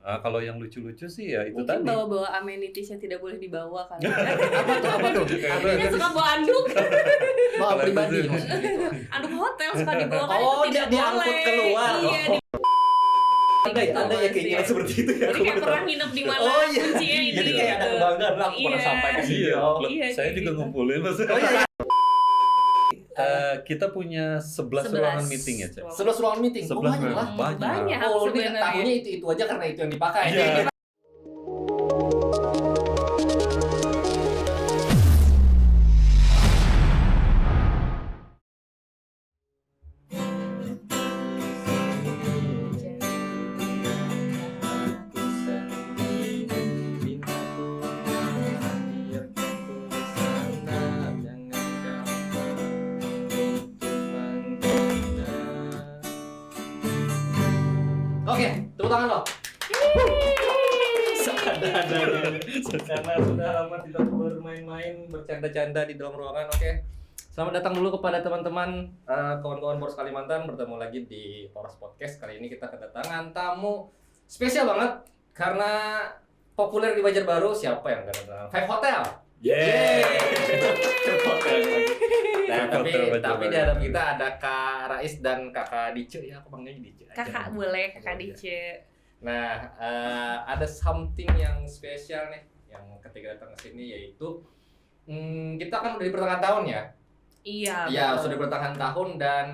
Kalau yang lucu-lucu sih ya itu mungkin tadi. bawa-bawa amenities yang tidak boleh dibawa kan. Apa tuh? Dia suka bawa anduk. Bawa Kalau pribadi itu- maksudnya gitu. Anduk hotel suka dibawa kan Oh, itu tidak diangkut boleh. keluar. Iya, Ada ya keinginan seperti itu ya. jadi kayak pernah nginep di mana Oh, iya. kuncinya ini. Jadi kayak ada kebanggaan lah aku pernah Iya. sampai ke sini. Iya, Oh. Iya, saya kayak juga gitu. ngumpulin maksudnya. Oh iya. Kita punya 11 ruangan meeting ya, Cek. 11 ruangan meeting. 11 banyak lah. ruangan. Banyak Oh, ini sebenarnya. tahunya itu aja karena itu yang dipakai. Iya. Oke, tepuk tangan lo. Seadanya. Karena sudah lama tidak bermain-main, bercanda-canda di dalam ruangan. Oke. Selamat datang dulu kepada teman-teman, kawan-kawan Poros Kalimantan. Bertemu lagi di Poros Podcast. Kali ini kita kedatangan tamu spesial banget karena populer di Banjarbaru. Siapa yang kedatangan? Five Hotel. Five Hotel lagi. Nah, tapi di hadapan kita ada Kak Rais dan Kakak Dice. Ya, aku panggilnya Dice aja. Kakak boleh, Kakak Dice. Nah, ada something yang spesial nih yang ketika datang ke sini, yaitu kita kan udah di pertengahan tahun ya. Iya. Iya, betul. sudah pertengahan tahun dan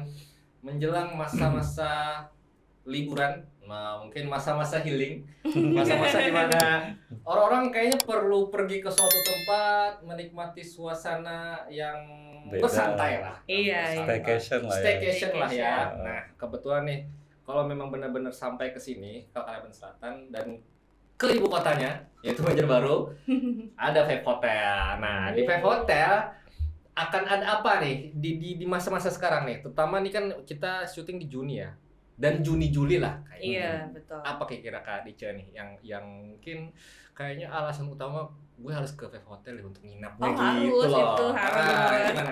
menjelang masa-masa liburan, mungkin masa-masa healing, masa-masa di mana orang-orang kayaknya perlu pergi ke suatu tempat, menikmati suasana yang Beda. bersantai lah. Iya, iya. Staycation lah ya. Staycation lah ya. Staycation. Nah, kebetulan nih, kalau memang benar-benar sampai ke sini, ke Kalimantan Selatan dan ke ibu kotanya, yaitu Banjarbaru, ada Five Hotel. Nah, di Five Hotel akan ada apa nih di masa-masa sekarang nih? Terutama nih kan kita syuting di Juni ya. Dan Juni-Juli lah kayaknya. Iya, betul. Apa kira-kira Kak Dice nih yang mungkin kayaknya alasan utama gue harus ke Five Hotel ya untuk nginapnya Oh, gitu harus, loh. itu harus.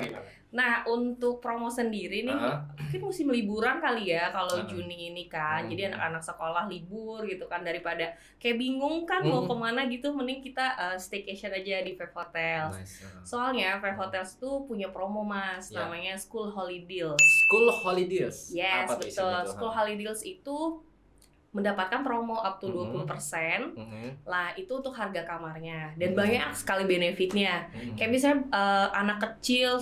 Gimana? Nah, untuk promo sendiri nih, mungkin musim liburan kali ya kalau Juni ini kan. Jadi anak-anak sekolah libur gitu kan, daripada kayak bingung kan mau kemana gitu, mending kita staycation aja di Five Hotel. Nice. Soalnya Five Hotels tuh punya promo Mas, Ya. namanya School Holiday Deals. School Holidays. Yes, Apa tuh betul. isinya tuh? School Holiday Deals itu mendapatkan promo up to 20%. Lah, itu untuk harga kamarnya dan banyak sekali benefitnya. Kayak misalnya anak kecil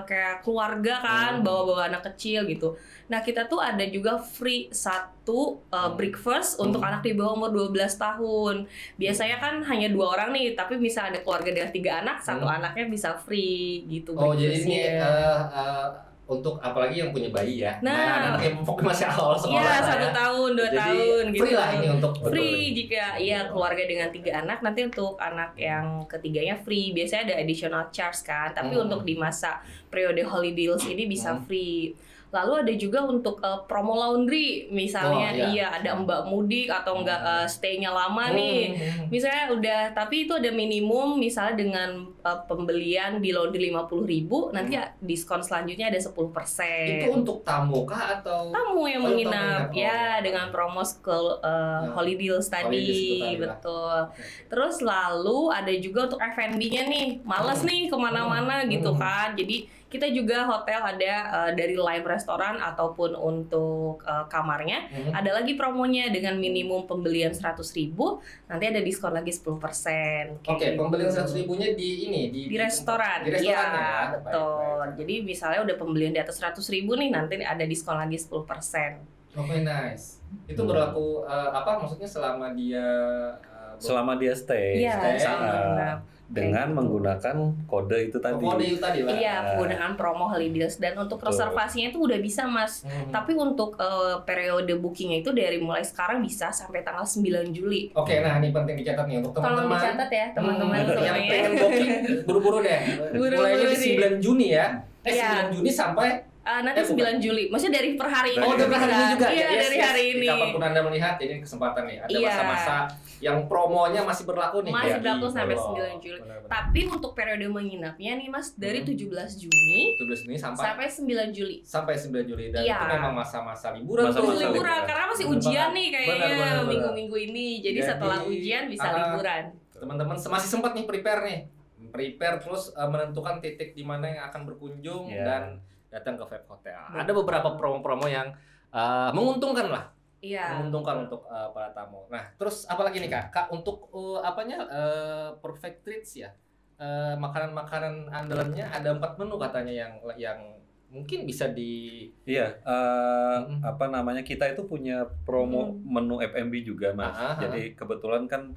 kayak keluarga kan bawa-bawa anak kecil gitu. Nah, kita tuh ada juga free satu breakfast untuk anak di bawah umur 12 tahun. Biasanya kan hanya 2 orang nih, tapi misalnya ada keluarga dengan 3 anak, satu anaknya bisa free gitu. Oh, jadi ini breakfastnya. untuk apalagi yang punya bayi ya. Nah, anak yang masih awal sekolah. Iya, lah 1 tahun, 2 Jadi, tahun gitu. free lah ini untuk Free jika keluarga dengan 3 anak, nanti untuk anak yang ketiganya free. Biasanya ada additional charge kan, tapi untuk di masa periode holiday deals ini bisa free. Lalu ada juga untuk promo laundry, misalnya ada mbak mudik atau enggak stay-nya lama nih. Misalnya udah, tapi itu ada minimum, misalnya dengan pembelian di laundry 50.000, nanti diskon selanjutnya ada 10%. Itu untuk tamu kah atau Tamu yang Oh, menginap tamu ya dengan promo school holiday deals tadi, Holidays itu tadi lah. betul. Terus lalu ada juga untuk F&B-nya nih, males nih kemana-mana gitu kan. Jadi kita juga hotel ada dari live restoran ataupun untuk kamarnya ada lagi promonya dengan minimum pembelian 100.000, nanti ada diskon lagi 10%. Oke, pembelian 100.000-nya di ini Di restoran. Di restoran ya. Betul. Baik. Jadi misalnya udah pembelian di atas 100.000 nih, nanti ada diskon lagi 10%. Oke, nice. Itu berlaku apa maksudnya selama dia Selama dia stay. Iya, Stay. Dengan menggunakan kode itu tadi. kode itu tadi lah. Iya, penggunaan promo holiday deals. Dan untuk Betul. reservasinya itu udah bisa Mas. Tapi untuk periode bookingnya itu dari mulai sekarang bisa sampai tanggal 9 Juli. Oke, nah ini penting dicatat nih untuk Tolong teman-teman. dicatat ya teman-teman yang semuanya. pengen booking buru-buru deh. Buru-buru Mulainya di nih. 9 Juni ya. Iya. 9 Juni sampai Nanti 9 Juli. Maksudnya dari per hari ini. Oh, dari hari ini juga. Iya, Yes, dari yes. hari ini. Kapanpun Anda melihat, ini kesempatan nih. Ada Iya. masa-masa yang promonya masih berlaku nih. Masih ya. berlaku sampai Oh, 9 Juli. benar-benar. Tapi untuk periode menginapnya nih Mas dari 17 Juni 17 Juni sampai 9 Juli. sampai 9 Juli dan Iya. itu memang masa-masa liburan Masa-masa tuh. Masih liburan liburan. karena masih Bener ujian banget. nih kayaknya Benar. minggu-minggu ini. Jadi setelah ujian bisa liburan. Teman-teman masih sempat nih prepare terus menentukan titik di mana yang akan berkunjung Iya. dan datang ke Vape Hotel. Ada beberapa promo-promo yang menguntungkan lah, Iya. menguntungkan untuk para tamu. Nah, terus apalagi nih Kak untuk perfect treats ya, makanan-makanan andalannya ada 4 menu katanya yang mungkin bisa di Iya, apa namanya, kita itu punya promo menu F&B juga Mas. Jadi kebetulan kan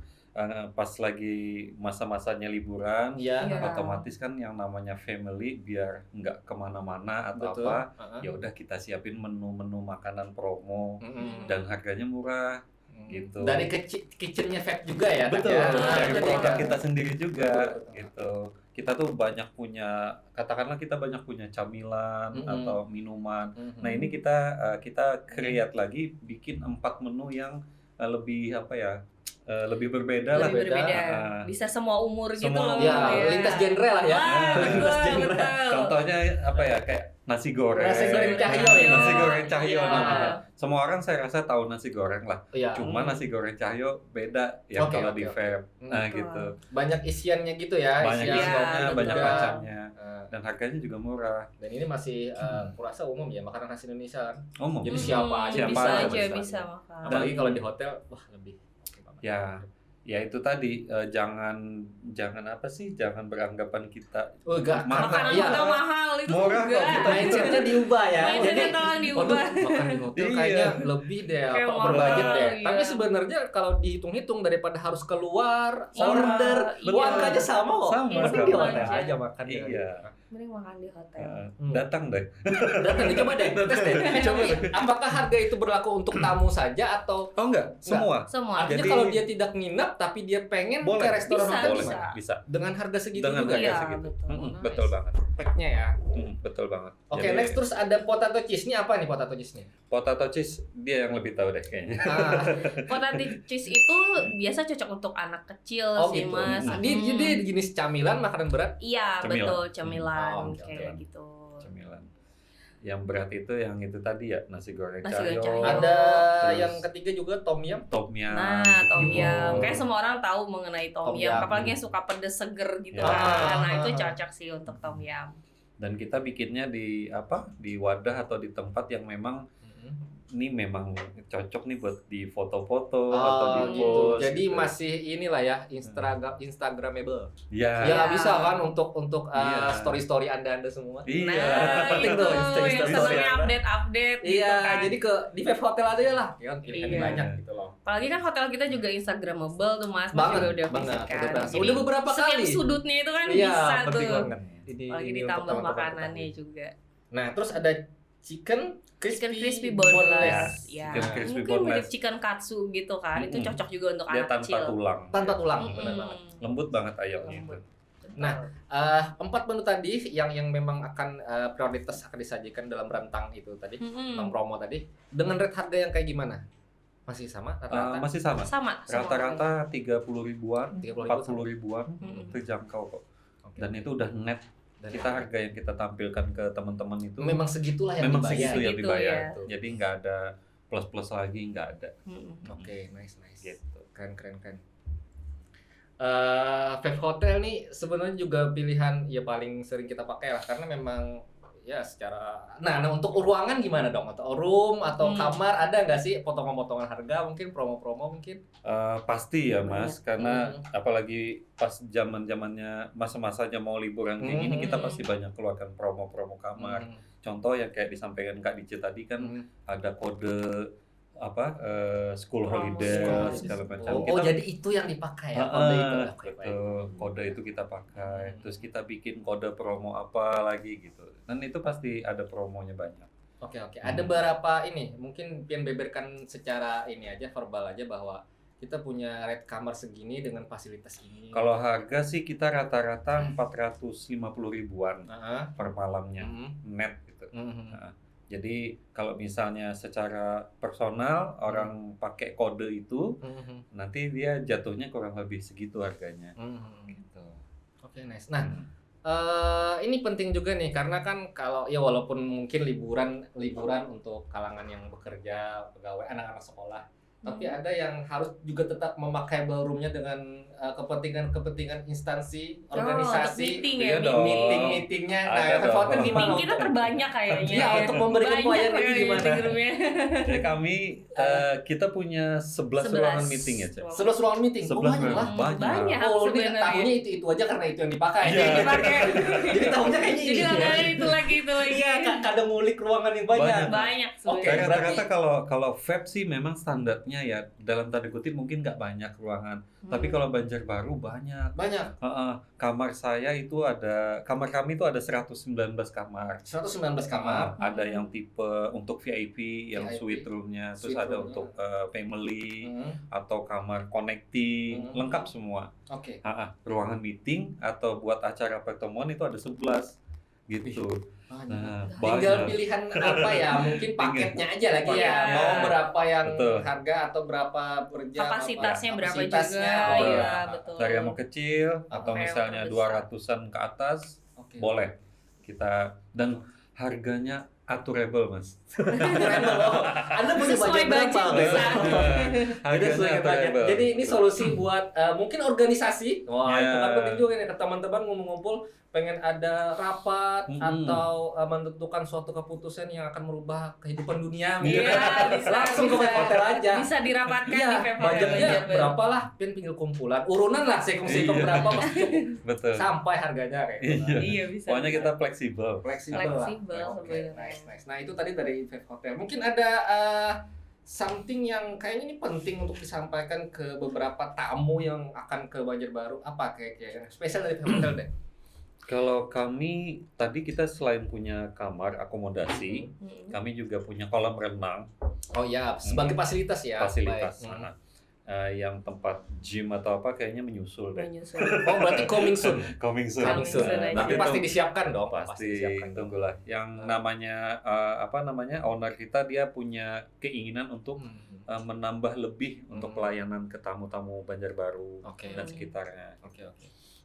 pas lagi masa-masanya liburan, ya Iya. otomatis kan yang namanya family biar nggak kemana-mana atau betul. apa, ya udah kita siapin menu-menu makanan promo dan harganya murah gitu. Dari kitchennya Vape juga ya. Kak, Betul, ya? dari betul. produk kita sendiri juga Betul. gitu. Kita tuh banyak punya, katakanlah kita banyak punya camilan atau minuman. Nah ini kita create lagi, bikin 4 menu yang lebih apa ya, lebih berbeda lah. Lebih berbeda. Ah. Bisa semua umur gitu Semua loh. umur. Ya, lintas genre lah ya. Wah, Lintas betul, genre. betul. Contohnya apa ya, kayak nasi goreng. Nasi goreng cahyo ya. Nasi goreng cahyo. Iya. Nah, semua orang saya rasa tahu nasi goreng lah. Iya. Cuma nasi goreng cahyo beda yang Oke, kalau oke, di oke. Vape. Nah Betul. gitu. Banyak isiannya gitu ya. Banyak Iya, isiannya, betul. banyak macamnya. Eh, Dan harganya juga murah. Dan ini masih kurasa umum ya makanan khas Indonesia kan. Umum. Jadi siapa aja bisa aja aja bisa. bisa makan. Apalagi kalau di hotel, wah lebih. Oke banget. Ya itu tadi, jangan apa sih, jangan beranggapan kita Oh, enggak. Makanan Iya. hotel mahal itu Murah juga. kok kita. Mindsetnya diubah ya. Mindsetnya tolong waduh, diubah. makan di hotel Iya. kayaknya lebih deh, Kayak apa mahal, berbudget deh. iya. Tapi sebenarnya kalau dihitung-hitung daripada harus keluar, Iya, order, iya. angkanya sama kok. Sama, Mending di sama hotel aja. aja makan. Iya. Mending makan di hotel. Datang deh. Datang dicoba deh, tes deh. Coba deh. Apakah harga itu berlaku untuk tamu saja atau Oh enggak, semua. Semua. artinya Jadi- kalau dia tidak nginap tapi dia pengen Boleh. ke restoran Bisa, hotel Boleh, gimana? bisa. Dengan harga segitu Dengan juga harga ya? Iya, segitu. betul. Nice. Betul banget. Perfectnya ya. Betul banget. Oke, Jadi, next terus ada potato cheese. Ini apa nih potato cheese nih? potato cheese dia yang lebih tahu deh kayaknya. Ah, Potato cheese itu biasa cocok untuk anak kecil oh sih gitu. Mas. Nah, dia jenis camilan, makanan berat. Iya Cemilan. betul cemilan Oh, kayak cemilan. gitu. Cemilan. Yang berat itu yang itu tadi ya, nasi goreng Nasi goreng cahyo. cahyo. Ada Terus yang ketiga juga tom yum. tom yum. Nah, tom gitu. yum. Kayak semua orang tahu mengenai tom Tom yum. yum. Apalagi yang suka pedes seger gitu Ya. kan. Nah, itu cocok sih untuk tom yum. Dan kita bikinnya di apa? Di wadah atau di tempat yang memang ini memang cocok nih buat di foto-foto atau di gitu. post. Jadi gitu. masih inilah ya Instagramable. Ya. Ya nggak Iya. bisa kan untuk Iya. story Anda semua. Iya. Nah, Penting itu tuh, yang Insta-story senangnya Anda. update-update gitu Iya, kan. jadi ke di Vape Hotel aja lah. Ya kan pilihannya Iya. banyak gitu loh. Apalagi kan hotel kita juga Instagramable tuh Mas. Mas Banget, juga udah banget. visit kan. Udah berasa. Jadi Udah beberapa setiap kali. sudutnya itu kan Iya, bisa penting tuh. banget. Ini Apalagi untuk ditambah teman-teman makanannya ketahui. juga. Nah, terus ada chicken Crispy boneless. boneless. Ya. Chicken crispy Mungkin mirip boneless. chicken katsu gitu kan. Itu Mm-mm. cocok juga untuk Dia anak tanpa kecil. tulang. Tanpa tulang, Mm-mm. benar banget. Lembut banget ayamnya itu. Lembut. Nah, 4 menu tadi yang memang akan prioritas akan disajikan dalam rentang itu tadi, Mm-mm. tentang promo tadi, dengan rate harga yang kayak gimana? Masih sama rata-rata? Masih sama. Sama. semua Rata-rata 30 ribuan, 30.000 40 ribuan Mm-mm. terjangkau kok. Oke. Dan itu udah net. Dan Kita harga yang kita tampilkan ke teman-teman itu memang segitulah yang memang dibayar. segitu yang Segitu, dibayar. ya. Jadi nggak ada plus-plus lagi, nggak ada. Mm-mm. Oke, nice. Gitu. Keren. Vape Hotel nih sebenarnya juga pilihan ya paling sering kita pakai lah karena memang ya secara nah untuk ruangan gimana dong atau room atau kamar ada nggak sih potongan-potongan harga mungkin promo-promo mungkin Pasti ya Mas, karena Hmm. apalagi pas zaman-zamannya masa-masanya mau liburan kayak gini, kita pasti banyak keluarkan promo-promo kamar. Contoh yang kayak disampaikan Kak Dice tadi kan ada kode apa school Promo holiday school segala macam. Oh, Kita jadi itu yang dipakai ya kode itu. Oke, baik. betul, kode itu kita pakai. Terus kita bikin kode promo apa lagi gitu. Dan itu pasti ada promonya banyak. Oke. Ada beberapa ini mungkin pian beberkan secara ini aja verbal aja bahwa kita punya rate kamar segini dengan fasilitas ini. Kalau harga sih kita rata-rata 450 ribuan Heeh. per malamnya Mhm. net gitu. Nah, jadi kalau misalnya secara personal orang pakai kode itu, nanti dia jatuhnya kurang lebih segitu harganya. Gitu. Oke, nice. Nah, ini penting juga nih karena kan kalau ya walaupun mungkin liburan untuk kalangan yang bekerja, pegawai, anak-anak sekolah, tapi ada yang harus juga tetap memakai ballroomnya dengan kepentingan instansi, organisasi, meeting Iya ya, dong. meetingnya. Ada Nah, dong. Hotel Meeting gimana? kita terbanyak kayaknya. Iya, untuk memberikan Banyak pelayanan itu ya gimana? meeting roomnya. Jadi kami kita punya 11 ruangan meeting ya, Cek. 11 ruangan meeting. 11 banyak lah. ruangan. Banyak Oh, ini sebenarnya. tahunya itu aja karena itu yang dipakai. Iya. Yang dipakai. Jadi tahunya kayaknya Jadi ini. langganan itu lagi. Iya, kadang ngulik ruangan yang banyak. Banyak Oke, sebenarnya. Rata-rata kalau vape sih memang standarnya ya dalam tanda kutip mungkin nggak banyak ruangan. Tapi kalau Banjarbaru banyak. Banyak. Kamar saya itu kamar kami itu ada 119 kamar. 119 kamar. Ada yang tipe untuk VIP yang VIP. suite roomnya, terus Suite ada room-nya. untuk family Hmm. atau kamar connecting, lengkap semua. Oke. Ruangan meeting atau buat acara pertemuan itu ada 11 gitu. Nah, Tinggal banyak. pilihan apa ya, mungkin paketnya aja lagi ya. Paketnya. Mau berapa yang Betul. harga atau berapa per jam. Kapasitasnya apa, berapa kapasitasnya, juga. oh, Iya, betul. Dari yang mau kecil atau Sampai yang misalnya terbesar. 200-an ke atas Oke. boleh kita, dan harganya aturable, Mas. Anda punya Sesuai budget berapa? budget Bes? bisa. Ada sesuai budget. Jadi ini solusi buat mungkin organisasi. Wah, Ya. itu kan penting juga nih ke teman-teman ngumpul-ngumpul pengen ada rapat atau menentukan suatu keputusan yang akan merubah kehidupan dunia. Iya, bisa. Langsung ke bisa. hotel aja. Bisa dirapatkan Iya, di Vape Hotel budgetnya Banjarbaru. berapa lah? Tinggal kumpulan, urunan lah, sekong-sekong Iya. berapa pasti cukup Betul. sampai harganya kayak gitu. Iya. Iya, bisa. Pokoknya kita fleksibel. Fleksibel, Fleksibel lah. Oke, sebenarnya. nice. Nah itu tadi dari Vape Hotel. Mungkin ada something yang kayaknya ini penting untuk disampaikan ke beberapa tamu yang akan ke Banjarbaru. Apa kayak yang spesial dari Vape Hotel deh? Kalau kami tadi kita selain punya kamar akomodasi, kami juga punya kolam renang, Oh ya, sebagai fasilitas ya. fasilitas. Baik. Yang tempat gym atau apa kayaknya menyusul deh. Menyusul. Oh berarti coming soon. Coming soon. Coming soon. aja. Tapi pasti disiapkan dong. Pasti disiapkan. tunggulah. Yang namanya owner kita dia punya keinginan untuk menambah lebih untuk pelayanan ke tamu-tamu Banjarbaru Oke. dan sekitarnya. Oke.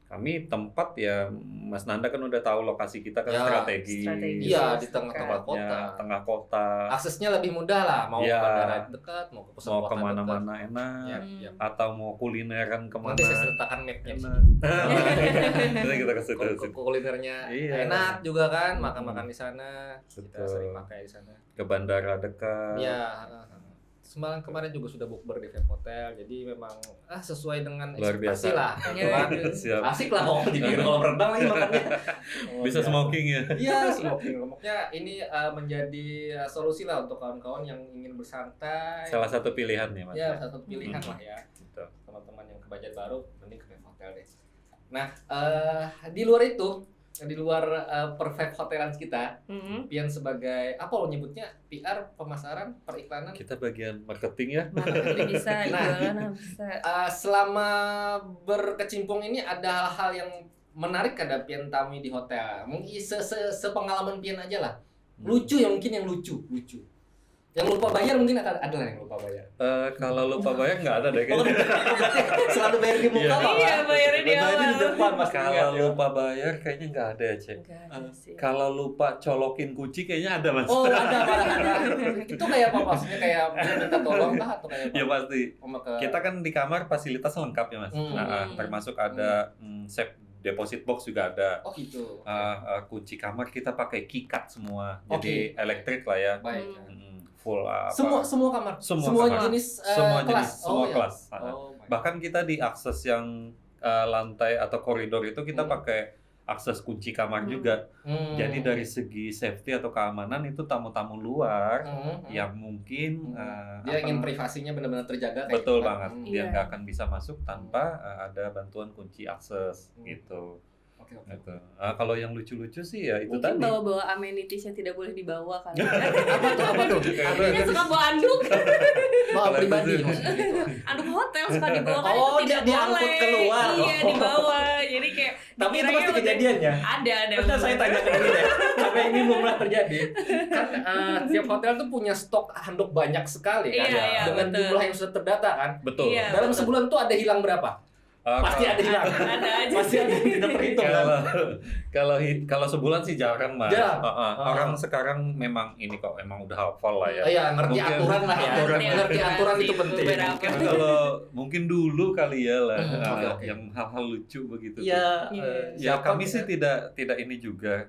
Kami tempat ya, Mas Nanda kan udah tahu lokasi kita kan Ya, strategi. Iya, di tengah-tengah kota. Ya, tengah kota. Aksesnya lebih mudah lah. Mau Ya. ke bandara dekat, mau ke pusat Mau kota kemana-mana dekat. enak, Ya, ya. atau mau kulineran kemana Nanti saya sertakan mapnya di enak. sini. Kita ke situ. Kulinernya Iya. enak juga kan, makan-makan di sana. Kita Betul. sering pakai di sana. Ke bandara dekat. Ya, semalam kemarin juga sudah bukber di Vape Hotel, jadi memang sesuai dengan Luar ekspektasi biasa. lah, gitu kan. Siap. Asik lah kok jadi kolam renang lagi makannya. Bisa smoking ya. Iya, smoking. Pokoknya ini menjadi solusi lah untuk kawan-kawan yang ingin bersantai. Salah satu pilihan nih, Mas. Ya, satu pilihan lah ya. Gitu. Teman-teman yang ke Banjarbaru mending ke Vape Hotel deh. Nah, di luar itu, di luar per Vape Hotelan kita, Pian sebagai apa lo nyebutnya, PR, pemasaran, periklanan. Kita bagian marketing ya. Marketing bisa, Nah. jualan bisa. Selama berkecimpung ini ada hal-hal yang menarik kada Pian tamu di hotel. Mungkin sepengalaman Pian aja lah. Lucu ya, mungkin yang lucu. Yang lupa bayar mungkin ada lah yang lupa bayar. Kalau lupa bayar nggak ada deh Oh, kayaknya. selalu bayar di muka Iya. Pak. Iya, bayarnya di Bayarnya di awal. depan Mas. Kalau lupa bayar kayaknya nggak ada ya, Cek. Enggak ada sih. Kalau lupa colokin kunci kayaknya ada, Mas. Oh, ada. Itu kayak apa maksudnya, kayak minta tolong kah atau kayak apa? Ya pasti. Ke- Kita kan di kamar fasilitas lengkap ya, Mas. Hmm. Termasuk ada safe deposit box juga ada. Oh gitu. Kunci kamar kita pakai keycard semua. Oke. Jadi elektrik lah ya. Baik. Full apa? Semua kamar. Semua kamar. jenis Semua kelas. jenis, semua ya. kelas. Oh, my Bahkan kita di akses yang lantai atau koridor itu kita pakai akses kunci kamar juga. Jadi dari segi safety atau keamanan itu tamu-tamu luar yang mungkin dia ingin privasinya benar-benar terjaga kayak betul gitu kan. banget. Dia Iya. nggak akan bisa masuk tanpa ada bantuan kunci akses gitu. Oke. Gitu. Kalau yang lucu-lucu sih ya itu Mungkin tadi. bawa-bawa amenities yang tidak boleh dibawa kali. Apa tuh? Dia suka bawa anduk. Bawa Apa pribadi itu? maksudnya gitu. Anduk hotel suka dibawa kan Oh, itu tidak diangkut boleh. keluar. Iya, Oh. dibawa. Jadi kayak Tapi itu Dikiranya pasti hotel- kejadiannya. Ada. Terus saya tanyakan ini deh, karena ini belum pernah terjadi. Kan tiap hotel tuh punya stok handuk banyak sekali kan, Iya, dengan betul. jumlah yang sudah terdata kan. Betul. Iya. Dalam betul. sebulan tuh ada hilang berapa? Pasti ada hilang. Ada aja. Pasti ada yang tidak terhitung kan. Kalau sebulan sih jarang mas. Jarang? Orang sekarang memang ini kok emang udah hafal lah ya. Iya, ngerti Mungkin aturan lah ya. aturan. Ngerti aturan itu penting. Beberapa. Mungkin kalau mungkin dulu kali ya lah Oke. yang hal-hal lucu begitu. Iya. Ya kami sih tidak ini juga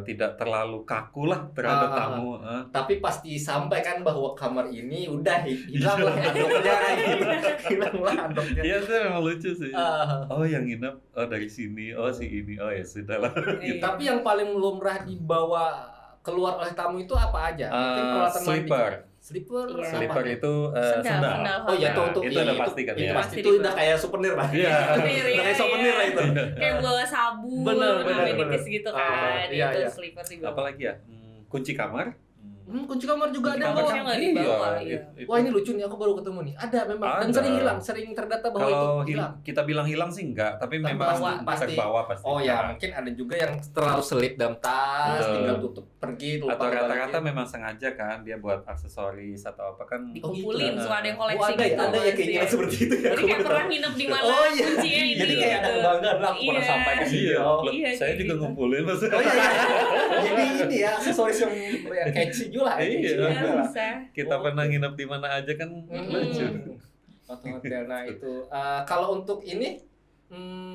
tidak terlalu kaku lah terhadap tamu. Tapi pasti sampaikan bahwa kamar ini udah hilang lah handuknya gitu. Hilang lah handuknya. Iya itu memang lucu sih. Ah. Oh yang nginep dari sini, si ini, ya sudah lah. Iya. Tapi yang paling lumrah dibawa keluar oleh tamu itu apa aja? Mungkin peralatan Slipper. mandi. Slipper. Iya. apa Slipper nih? itu Sendal. Oh iya hotel. tuh itu udah pasti kan itu ya. pasti itu udah kayak souvenir lah. Iya. Udah kayak souvenir lah itu. Kayak bawa sabun, Bener. amenities gitu kan. Iya, Itu iya. slipper dibawa. Apalagi ya? Kunci kamar. Kunci kamar juga Kunci ada kamar bos. yang nggak dibawa, iya. Wah ini lucu nih, aku baru ketemu nih. Ada memang dan Ada. sering hilang, sering terdata bahwa Kalau itu hilang. kita bilang hilang sih enggak, tapi memang pasti. terbawa pasti. Oh ya, mungkin ada juga yang terlalu selip dalam tas, Betul. tinggal tutup pergi, lupa Atau rata-rata dibalikin. memang sengaja kan dia buat aksesoris atau apa kan. Dikumpulin, gitu. suka ada yang Oh, koleksi ada ya, gitu. ada ya keinginan Iya. seperti itu ya. Jadi aku kayak baru pernah tahu. nginep di mana, Oh iya, kuncinya ini. jadi kayak ada gitu. kebanggaan lah aku pernah Iya. sampai ke sini. Iya, Oh. loh, Iya, saya kayak juga gitu. ngumpulin mas. Oh iya, iya. Jadi ini ya aksesoris yang catchy juga lah. Iya. catchy Iya, juga lah. bisa. Kita pernah nginep di mana aja kan lucu. Hotel. Nah itu kalau untuk ini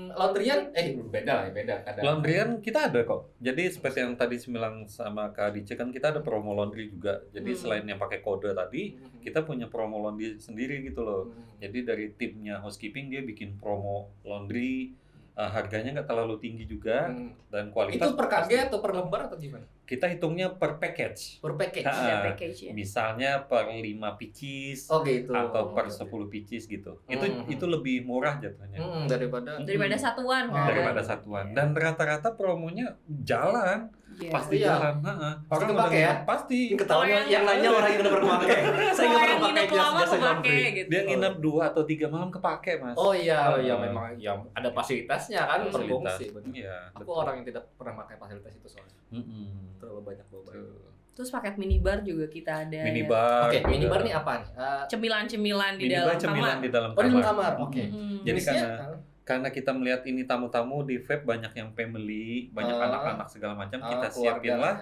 laundryan beda lah ya, beda kadang. Laundryan kita ada kok. Jadi seperti yang tadi bilang sama Kak Dice kan kita ada promo laundry juga. Jadi selain yang pakai kode tadi, kita punya promo laundry sendiri gitu loh. Jadi dari timnya housekeeping dia bikin promo laundry, harganya nggak terlalu tinggi juga dan kualitas. Itu per KG atau per lembar atau gimana? Kita hitungnya per package. Per package. Ada package ya. Misalnya per 5 pieces Oh gitu. atau per 10 pieces gitu. Itu lebih murah jatuhnya. Daripada satuan kan. Daripada satuan. Dan rata-rata promonya jalan. Iya. Pasti Iya. jalan. Pasti udah kepake ya? nginep, pasti. ketahuan Kalau yang nanya orang yang udah pernah pakai. Saya nggak Kalau pernah yang pakai nginep lama jasa kepake laundry. gitu. Dia nginep 2 atau 3 malam kepake mas. Oh iya, memang ya ada fasilitasnya kan Fasilitas. berfungsi. bener. Iya. Aku orang yang tidak pernah pakai fasilitas itu soalnya. Mm-mm. Terlalu banyak bawa. Terus paket minibar juga kita ada. Minibar. Oke, juga. minibar nih apa nih? Cemilan-cemilan di Minibar dalam cemilan kamar. di dalam Oh di dalam kamar. kamar. Oke. Jadi Jenisnya, karena kita melihat ini tamu-tamu di vape banyak yang family, banyak anak-anak segala macam, kita siapin lah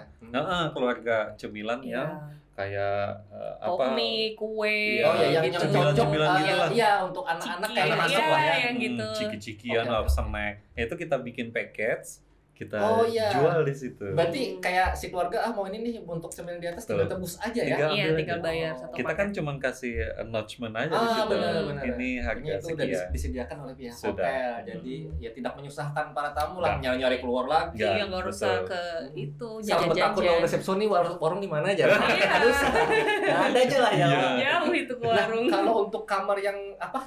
keluarga cemilan Iya. yang kayak Pop mie, kue. Iya. Oh ya, yang gitu. cocok Cemilan gitu lah. Iya, untuk anak-anak Ciki, kayak masuk iya, lah ya. yang gitu. Ciki-cikian Oke, atau oke. snack. Itu kita bikin package, kita Oh, iya. jual di situ. Berarti kayak si keluarga mau ini nih untuk cemilan di atas tinggal tebus aja ya. Iya, ambil tinggal aja. bayar satu Kita paket. kan cuma kasih announcement aja di situ. benar. Ini harga Itu udah sekian. disediakan oleh pihak Sudah. hotel. Jadi ya tidak menyusahkan para tamu lah Nggak. nyari keluar lagi. Nggak. Iya, nggak usah betul. ke itu Sama takut jajan-jajan. orang resepsi nih warung di mana aja. Iya. Nggak usah. Nggak ada aja lah ya. Iya. Jauh itu ke Nah, warung. kalau untuk kamar yang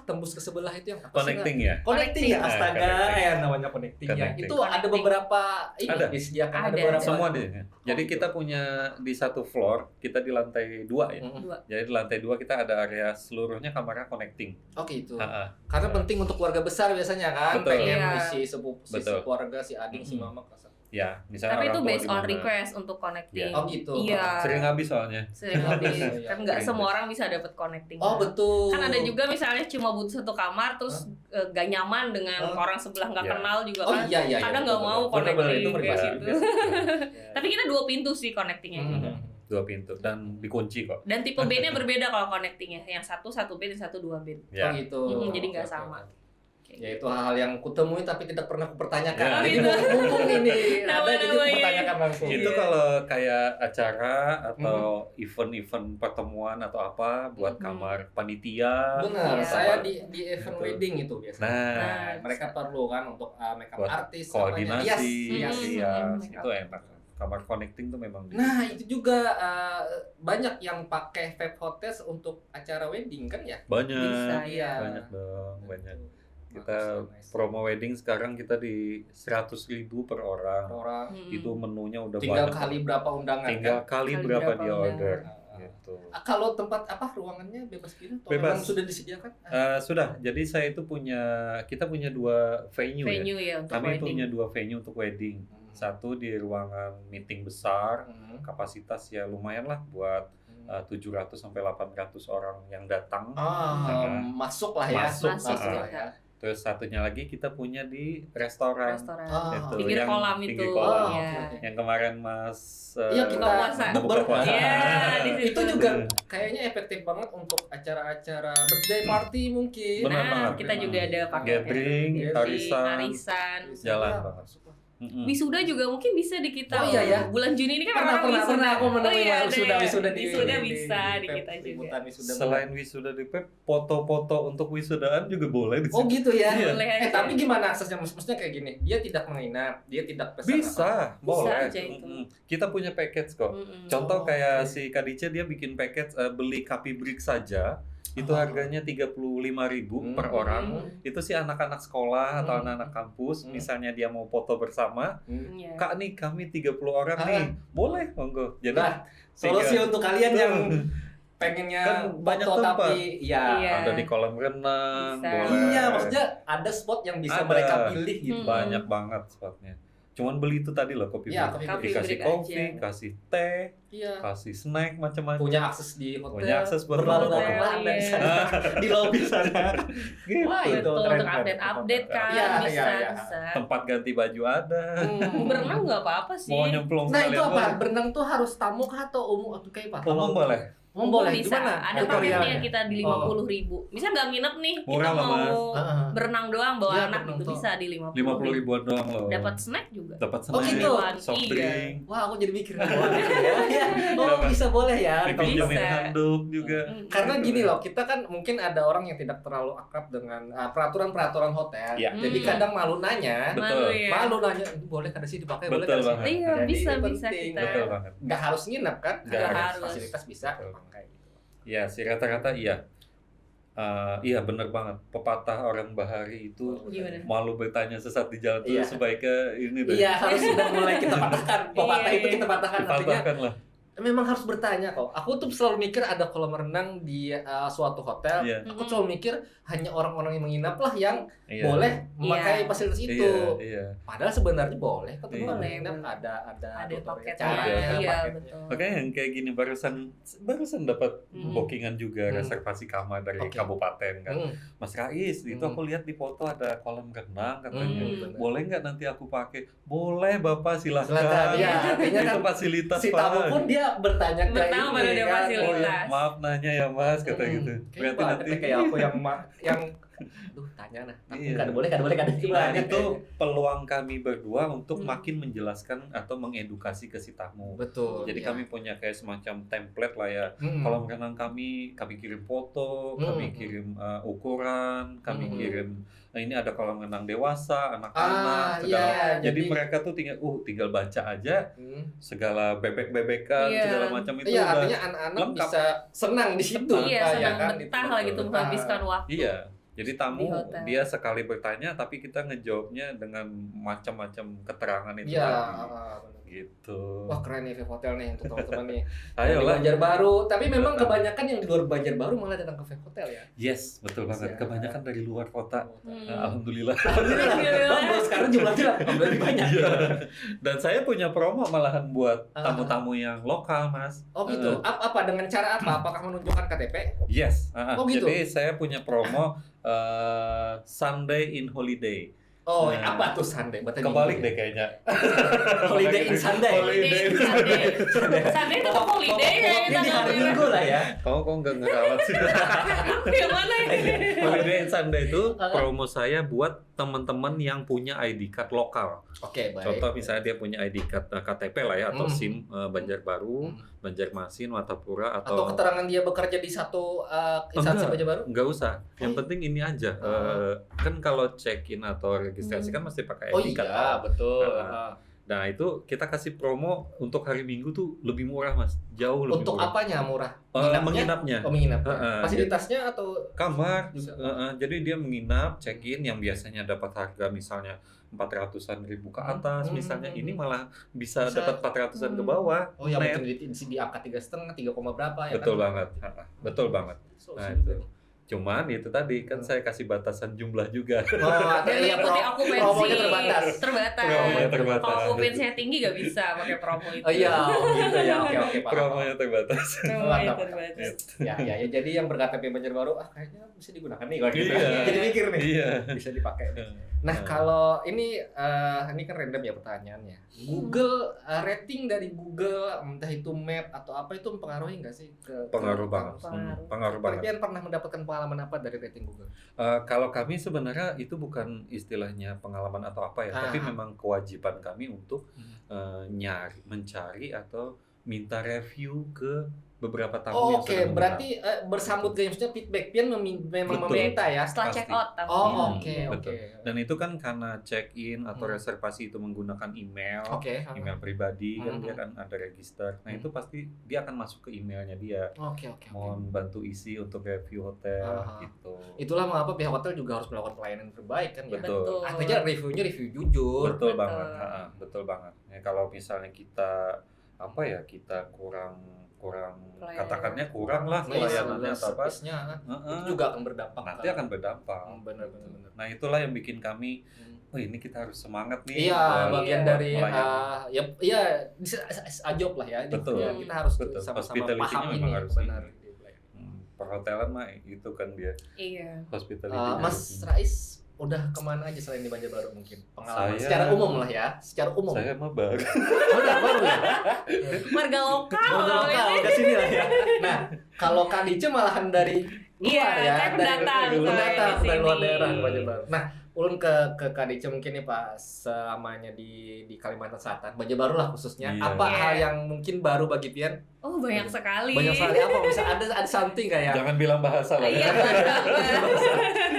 tembus ke sebelah itu yang apa sih, Connecting ya. Nggak? Connecting ya, Nah, astaga, connecting. namanya connecting ya. Connecting. Itu ada beberapa ini Ada. disediakan Ada. beberapa. Semua deh. Jadi gitu. kita punya di satu floor, kita di lantai 2 ya. Mm-mm. Jadi di lantai 2 kita ada area seluruhnya kamarnya connecting. Oh gitu. Ha-ha. Karena penting untuk keluarga besar biasanya kan, Betul. pengen Iya. si Betul. keluarga, si adik, si mama. Ya, misalnya Tapi orang itu tua based di on mana. request untuk connecting. Oh gitu. Iya. Sering habis soalnya. Sering habis. Iya, Kan nggak sering semua habis. orang bisa dapat connecting. Oh betul. Kan ada juga misalnya cuma butuh satu kamar terus gak nyaman dengan orang sebelah nggak Iya. kenal juga Oh kan. iya. Kadang nggak mau Betul, betul, connecting itu kayak privasi. gitu. Tapi kita 2 pintu sih connectingnya. Hmm. 2 pintu dan dikunci kok. Dan tipe bed-nya berbeda kalau connectingnya. Yang satu bed, yang satu 2 bed. Ya. Oh gitu. Jadi nggak Oke, sama. oke. Ya itu hal-hal yang kutemui tapi tidak pernah kupertanyakan. Ya. Jadi Gitu. mumpung ini ada jadi Nama-namanya. kupertanyakan langsung. Itu kalau kayak acara atau event-event pertemuan atau apa buat kamar panitia. Benar, Iya. saya di event Betul. wedding itu biasanya. Nah, Mereka perlu kan untuk makeup buat artis, koordinasi, Yes. Hmm. itu enak. Kamar connecting tuh memang. Nah itu juga banyak yang pakai vape hotels untuk acara wedding kan ya? banyak. Bisa, Iya. Banyak dong, banyak. Kita Nice. promo wedding sekarang kita di 100.000 per orang. orang Hmm. Itu menunya udah tinggal banyak. kali berapa undangan Tinggal kan? kali Kali berapa berapa dia undangan. order. Gitu. Kalau tempat ruangannya bebas pilih atau Bebas. memang sudah disediakan? Sudah. Jadi kita punya 2 venue ya. Ya untuk Kami wedding. punya 2 venue untuk wedding. Satu di ruangan meeting besar, kapasitas ya lumayan lah buat 700 sampai 800 orang yang datang. Masuk lah ya. Masuk ya. Terus satunya lagi kita punya di restoran. Restoran. Itu Pinggir yang kolam pinggir itu. kolam. Iya. Yang kemarin Mas Iya, kita buka puasa. buka puasa. Iya, di situ. Itu juga kayaknya efektif banget untuk acara-acara birthday party mungkin. Benar Nah, banget. kita juga ada pakai Gathering, arisan. Jalan banget. Wisuda juga mungkin bisa di kita. Oh iya ya. Bulan Juni ini kan orang Pernah wisuda. aku menemui wisuda di wisuda bisa di PEP, kita juga. liputan wisuda. Selain wisuda di PEP, foto-foto untuk wisudaan juga boleh di Oh situ. gitu ya. Iya. Boleh aja. Tapi gimana aksesnya? Maksudnya kayak gini, dia tidak menginap, dia tidak pesan Bisa, boleh. aja itu. Kita punya package kok. Contoh kayak si Kadice dia bikin package beli Kapi Brick saja. Itu harganya 35.000 per orang. Itu sih anak-anak sekolah atau anak-anak kampus, misalnya dia mau foto bersama, Iya. Kak nih kami 30 orang nih, boleh monggo. Jadi Nah, solusi untuk kalian yang pengennya Kan banyak foto tempat. tapi ya Iya. ada di kolam renang, Bisa. boleh. iya maksudnya ada spot yang bisa Ada. mereka pilih gitu. Banyak banget spotnya. Cuman beli itu tadi loh kopi Iya, brick. kopi brick. Dikasih Kopi brick kopi, aja. kasih teh, Iya. kasih snack macam-macam. Punya akses di hotel. Punya akses buat berlalu-lalu hotel, kemana di iya. sana, di lobby sana. Gitu. Wah, itu Betul, keren, untuk keren. update kan Iya, bisa, iya. bisa. Tempat ganti baju ada. Berenang nggak apa-apa sih. Mau nyemplung Nah itu sekalian apa? boleh. Berenang tuh harus tamu kah atau umum atau kayak apa? Umum boleh. Boleh. Bisa. Gimana? Ada Tutorialnya? paketnya kita di 50.000. Misal nggak nginep nih, kita Murah lah, Mas. mau berenang doang bawa Iya, anak berenang itu tuh. bisa di 50.000. 50.000 doang loh. Dapat snack juga. Dapat Oh, snack, gitu? soft Iya. drink, Wah, aku jadi mikir nih. Oh, bisa boleh ya. dipinjemin Bisa. handuk juga. Karena gini loh, kita kan mungkin ada orang yang tidak terlalu akrab dengan peraturan-peraturan hotel. Iya. Jadi kadang malu nanya. Betul. Ya. Malu nanya, boleh kada sih dipakai, boleh Betul kada sih? banget. Iya, Jadi bisa itu bisa penting. kita. Betul banget. Nggak harus nginep kan? Nggak Ada harus. fasilitas bisa Betul. pakai gitu. Iya sih rata-rata iya. Iya benar banget. Pepatah orang Bahari itu Gimana? malu bertanya sesat di jalan itu Iya. sebaiknya ini deh. Iya, harus sudah mulai kita patahkan. Pepatah Iya. itu kita patahkan. Artinya Dipatahkan lah. memang harus bertanya kok. Aku tuh selalu mikir ada kolam renang di suatu hotel. Iya. Aku selalu mikir hanya orang-orang yang menginap lah yang Iya. boleh memakai Iya. fasilitas itu. Iya, iya. Padahal sebenarnya boleh. Ketemu Iya. orang Boleh, menginap boleh. ada Ada tutorial paketnya. caranya, Iya, paketnya. betul. Makanya yang kayak gini barusan dapat bookingan juga Hmm. reservasi kamar dari Oke. kabupaten kan. Hmm. Mas Rais, itu aku lihat di foto ada kolam renang katanya. benar. Boleh nggak nanti aku pakai? Boleh Bapak Silakan. silahkan. Ya, artinya kan Itu fasilitas si tamu Pak. pun dia bertanya ke Bertamu pada dia kan. fasilitas. Oh ya, maaf nanya ya Mas kata gitu. Kayak Berarti nanti kayak aku yang aduh tanya nah. Iya. Kada boleh. Nah, itu peluang kami berdua untuk Hmm. makin menjelaskan atau mengedukasi ke si tamu. betul. Jadi ya. kami punya kayak semacam template lah ya. Hmm. Kolam renang kami kirim foto, kami kirim ukuran, kami Hmm. kirim ini ada kolam renang dewasa, anak-anak, segala. iya, Jadi mereka tuh tinggal baca aja segala bebek-bebekan, Iya. segala macam itu Iya, udah artinya anak-anak lengkap. bisa senang di situ. Iya, ya senang kan? betah Itu lah betul, gitu betah. menghabiskan waktu. Iya. Jadi tamu Di hotel. dia sekali bertanya tapi kita ngejawabnya dengan macam-macam keterangan itu Iya, tadi. benar. Gitu. Wah keren nih Viv Hotel nih untuk teman-teman nih. Yang di Ayolah. Banjarbaru, tapi memang Betul. kebanyakan yang di luar Banjarbaru malah datang ke Viv Hotel ya. Yes, betul banget. Iya. Kebanyakan dari luar kota. Hmm. Alhamdulillah. Alhamdulillah. Oh, sekarang jumlahnya lebih banyak. Iya. Dan saya punya promo malahan buat Ah. tamu-tamu yang lokal, Mas. Oh gitu. Apa dengan cara apa? Apakah menunjukkan KTP? Yes. Oh, gitu. Jadi saya punya promo Sunday in Holiday. Oh, Nah. apa tuh Sunday? Bahasa Kebalik Minggu. deh kayaknya. Holiday in Sunday. Holiday Sunday. Sunday itu holiday ya. Ini hari Minggu lah ya. Kamu kok nggak ngerawat sih? Yang mana ini? Holiday in Sunday itu promo saya buat teman-teman yang punya ID card lokal. Oke, baik. Contoh misalnya dia punya ID card KTP lah ya atau Hmm. SIM Banjarbaru, Banjarmasin, Watapura Atau keterangan dia bekerja di satu instansi Banjarbaru? Nggak usah. Yang Oh, penting ini aja. Kan kalau check-in atau registrasi kan mesti pakai Oh ID card. iya, betul. Nah, Nah itu kita kasih promo untuk hari Minggu tuh lebih murah Mas, jauh lebih Untuk murah. apanya murah? Menginapnya. Oh, menginapnya. Fasilitasnya atau kamar? Jadi dia menginap, check-in yang biasanya dapat harga misalnya 400-an ribu ke atas, misalnya ini malah bisa dapat 400-an ke bawah. Oh ya, mungkin di angka 3,5, 3, berapa ya? Betul kan? banget, betul banget. Nah itu. Cuman itu tadi kan saya kasih batasan jumlah juga. Oh, Dan mengikuti okupansi. Promonya terbatas. Promonya terbatas. Kalau okupansinya tinggi gak bisa pakai promo itu. Oh iya, gitu ya. Oke, Pak. Promonya terbatas. Promonya terbatas. Ya, jadi yang berKTP Banjarbaru kayaknya bisa digunakan nih kalau gitu. Iya. Jadi mikir nih. Iya. Bisa dipakai nih. Nah, kalau ini kan random ya pertanyaannya. Google rating dari Google, entah itu map atau apa, itu mempengaruhi nggak sih ke Pengaruh banget. Pengaruh banget. Kalian pernah mendapatkan pengalaman apa dari rating Google? Kalau kami sebenarnya itu bukan istilahnya pengalaman atau apa ya, tapi memang kewajiban kami untuk mencari atau minta review ke beberapa tamu yang sudah berarti bersambut gamesnya feedback Pian memang meminta ya setelah check out tapi. Oke. Dan itu kan karena check in atau reservasi itu menggunakan email, email pribadi kan dia kan ada register. Nah itu pasti dia akan masuk ke emailnya dia. Mohon bantu isi untuk review hotel gitu. Itulah mengapa pihak hotel juga harus melakukan pelayanan terbaik kan ya. Betul. Artinya reviewnya review jujur. Betul banget. Betul banget. Ya, kalau misalnya kita kita kurang katakannya kurang lah pelayanannya atau apa, itu juga akan berdampak. Nanti akan berdampak. Benar. Nah itulah yang bikin kami, ini kita harus semangat nih. Iya, bagian dari ajob lah ya. Betul. Ya, kita harus sama-sama paham ini. Benar. Perhotelan mah itu kan dia. Iya. Hospitality. Mas Rais udah kemana aja selain di Banjarbaru mungkin? Pengalaman saya, secara umum lah ya, secara umum. Saya mah baru. Baru ya? Warga lokal. Ke sini lah ya. Nah, kalau Kak Dice malahan dari luar ya, saya pendatang dari luar daerah Banjarbaru. Nah, ulun ke Kak Dice mungkin nih Pak, selamanya di Kalimantan Selatan, Banjarbaru lah khususnya. Apa hal yang mungkin baru bagi Pian? Oh, banyak sekali. Banyak sekali apa? Bisa ada something kayak. Jangan bilang bahasa lah. Iya,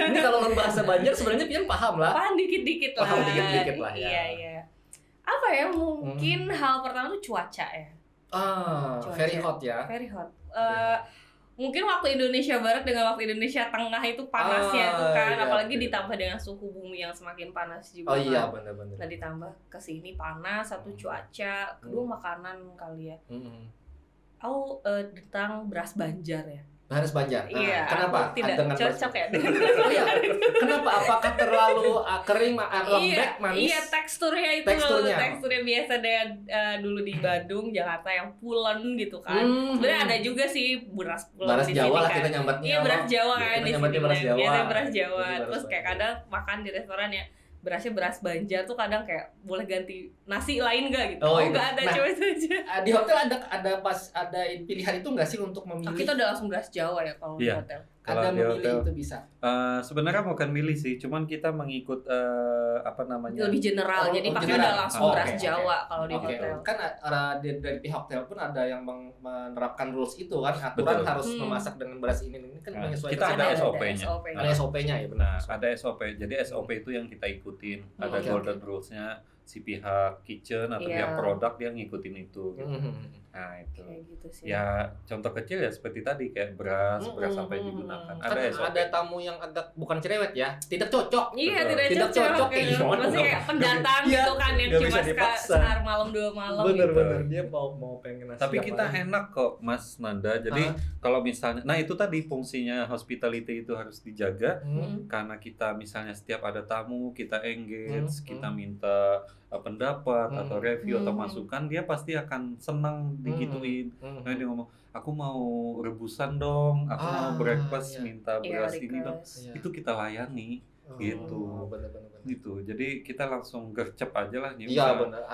ini kalau bahasa Banjar sebenarnya Pian paham lah. Paham dikit-dikit lah. Paham dikit-dikit lah ya. Iya. Apa ya? Mungkin hal pertama tuh cuaca ya. Cuaca. Very hot ya. Very hot. Mungkin waktu Indonesia Barat dengan waktu Indonesia Tengah itu panasnya tuh kan, apalagi ditambah dengan suhu bumi yang semakin panas juga. Oh iya, benar-benar. Nah ditambah kesini panas, satu cuaca, kedua makanan kali ya. Aku tentang beras Banjar ya. Beras Banjar. Iya. Kenapa? Tidak cocok ya dengan. Oh iya. Kenapa? Apakah terlalu kering, lembek, manis? Iya, teksturnya biasa dengan dulu di Bandung, Jakarta yang pulen gitu kan. Sebenarnya ada juga sih beras pulen di sini. Beras Jawa lah kita nyambatnya. Iya, beras Jawa kan di sini. Biasanya beras Jawa. Terus kayak kadang makan di restoran ya, berasnya beras Banjar tuh kadang kayak boleh ganti nasi lain nggak gitu? Nggak ada, cuma itu aja. Di hotel ada pilihan itu nggak sih untuk memilih? Kita udah langsung beras Jawa ya kalau di hotel. Ada memilih itu bisa. Sebenarnya bukan milih sih, cuman kita mengikut lebih general. Jadi pakai udah langsung beras Jawa kalau di hotel. Kan dari pihak hotel pun ada yang menerapkan rules itu kan, aturan harus memasak dengan beras ini kan menyesuaikan. Kita ada SOP-nya. Ada SOP-nya ya benar. Ada SOP. Jadi SOP itu yang kita ikutin. Ada golden rules-nya. Si pihak kitchen atau pihak produk dia ngikutin itu gitu. Nah itu gitu sih. Ya contoh kecil ya seperti tadi kayak beras sampai digunakan. Ada tamu yang agak bukan cerewet ya, tidak cocok. Iya, tidak cocok. Masih kayak pendatang gitu kan yang cuma sehari malam 2 malam. Bener-bener dia mau pengen nasi. Tapi kita enak kok Mas Nanda. Jadi kalau misalnya, nah itu tadi fungsinya hospitality itu harus dijaga karena kita misalnya setiap ada tamu kita engage, kita minta pendapat atau review atau masukan, dia pasti akan senang digituin. Nah dia ngomong, aku mau rebusan dong, aku mau breakfast, minta beras ini dong. Itu kita layani gitu. Bener. Gitu. Jadi kita langsung gercep aja lah. Iya benar.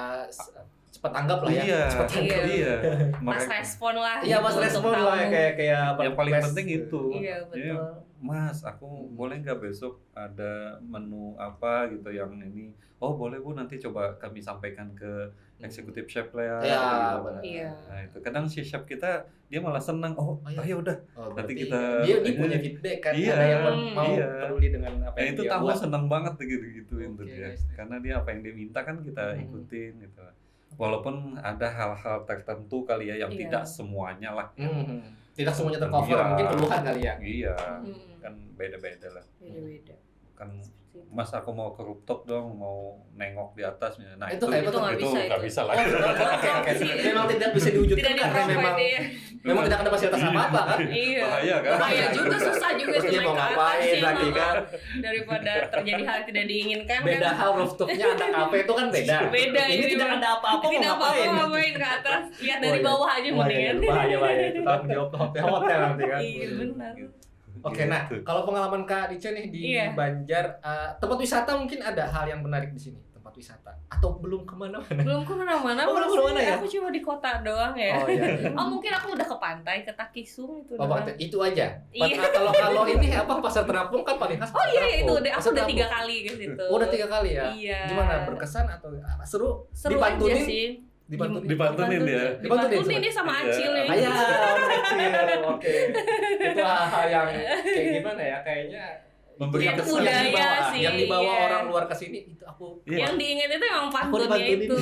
cepat tanggap lah ya. Iya, Cepat tanggap. iya. Mas respon lah. Iya, Mas gitu respon untuk lah tamu. kayak Yang paling request. penting itu. Iya, Jadi, betul. Mas, aku boleh nggak besok ada menu apa gitu yang ini? Oh boleh Bu, nanti coba kami sampaikan ke eksekutif chef lah ya. Iya, gitu. benar. Iya. Nah itu kadang si chef kita dia malah senang. Oh iya. ayo udah. Oh, Nanti berarti kita- dia punya feedback kan, Iya, ada yang mau iya. peduli dengan apa Nah yang itu dia tamu buat. senang banget gitu-gituin tuh Oke, dia. guys. Karena dia apa yang dia minta kan kita Hmm. ikutin gitu. Walaupun ada hal-hal tertentu kali ya yang Iya. tidak semuanya lah. Tidak semuanya tercover, Iya. mungkin keluhan kali ya. Iya, Mm-mm. kan beda-beda lah. Beda-beda. Kan Seperti itu. Mas aku mau ke rooftop dong, mau nengok di atas. Nah Itu kayak Itu nggak bisa nggak itu. bisa lah. Oke. Memang tidak bisa diwujudkan Tidak karena memang di-provide ya. memang tidak ada fasilitas apa-apa kan. Iya. Bahaya kan? Bahaya juga, susah juga sih Dia naik mau ke atas ngapain ya, lagi kan? daripada terjadi hal yang tidak diinginkan Beda kan. hal rooftopnya ada kafe itu kan beda. Beda, Ini ini tidak mah. ada apa-apa mau Tidak apa-apa ngapain. ngapain ke atas, lihat dari Oh, iya. bawah aja Wah, iya, mendingan. bahaya itu tanggung jawab hotel nanti kan. Iya benar. Oke, nah Gitu. kalau pengalaman Kak Dice nih di Iya. Banjar, tempat wisata mungkin ada hal yang menarik di sini, tempat wisata atau belum kemana-mana? Belum kemana-mana, Oh, belum kemana-mana ya? aku cuma di kota doang ya. Oh iya. Oh mungkin aku udah ke pantai, ke Takisung itu Oh, doang. itu aja. Iya. Kalau ini apa pasar terapung kan paling khas. Oh iya itu udah, aku udah 3 3 kali ke situ. Oh, udah 3 kali ya? Iya. Gimana, berkesan atau seru? Seru aja Dipantunin? sih. Dibantunin. Dibantunin ya? Dibantunin dia sama Iya. Acil yang Iya, Acil. Oke. Itu hal yang kayak gimana ya? Kayaknya Memberi Itu kesan. budaya dibawa, sih, yang dibawa iya. orang luar ke sini itu aku. Iya. yang diingat itu emang Aku pantunnya dibantunin. itu,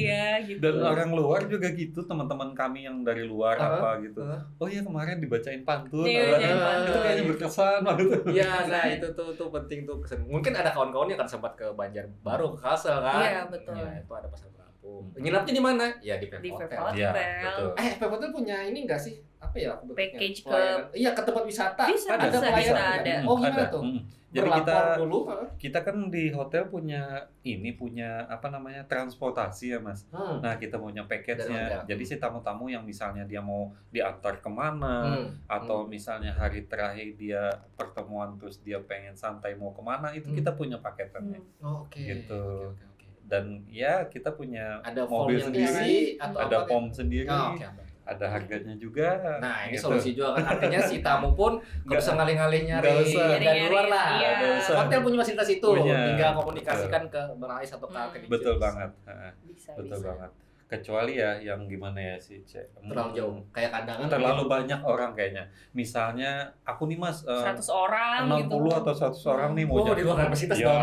iya gitu. Dan orang luar juga gitu, teman-teman kami yang dari luar apa gitu. Heeh. Oh iya kemarin dibacain pantun. Iya, apa, dibacain itu pantun. kayaknya berkesan banget. Iya, nah itu tuh penting tuh kesan. Mungkin ada kawan-kawan yang kan sempat ke Banjarbaru, ke Kalsel kan? Iya, betul. Ya, itu ada pasar terapung. Nginapnya di mana? Ya di Di Pep Pep Hotel. Iya, Hotel. betul. Pep Hotel punya ini enggak sih? Apa ya aku bentuknya? Package ke- Pelayanan. Iya, ke tempat wisata. Bisa, ada bisa, pelayanan kita nggak? ada. Oh, gimana Ada. tuh? Jadi Berlapor dulu. kita kan di hotel punya apa namanya transportasi ya Mas. Nah kita punya Dari package-nya. hotel. Jadi si tamu-tamu yang misalnya dia mau diantar kemana atau misalnya hari terakhir dia pertemuan terus dia pengen santai mau kemana itu kita punya paketannya. Oh, oke. Gitu. Oke. Dan ya kita punya Ada mobil form yang sendiri, diisi atau ada apa? pom sendiri, Oh, oke. ada harganya juga. Nah, ini gitu. solusi juga kan. Artinya si tamu pun nggak Nggak- usah ngalih-ngalih nyari nggak usah. dari Nyari-nyari, luar lah. iya. Nggak usah. Hotel punya fasilitas itu, Punya. tinggal komunikasikan ke Berais atau ke Kedijis. Betul banget. Bisa, Betul bisa. banget. Kecuali ya yang gimana ya sih, Cek. Terlalu jauh. Kayak kandangan. Terlalu banyak orang kayaknya. Misalnya aku nih Mas 100 orang 60 gitu. atau 100 orang nih mau Oh, di luar kapasitas Ya. dong.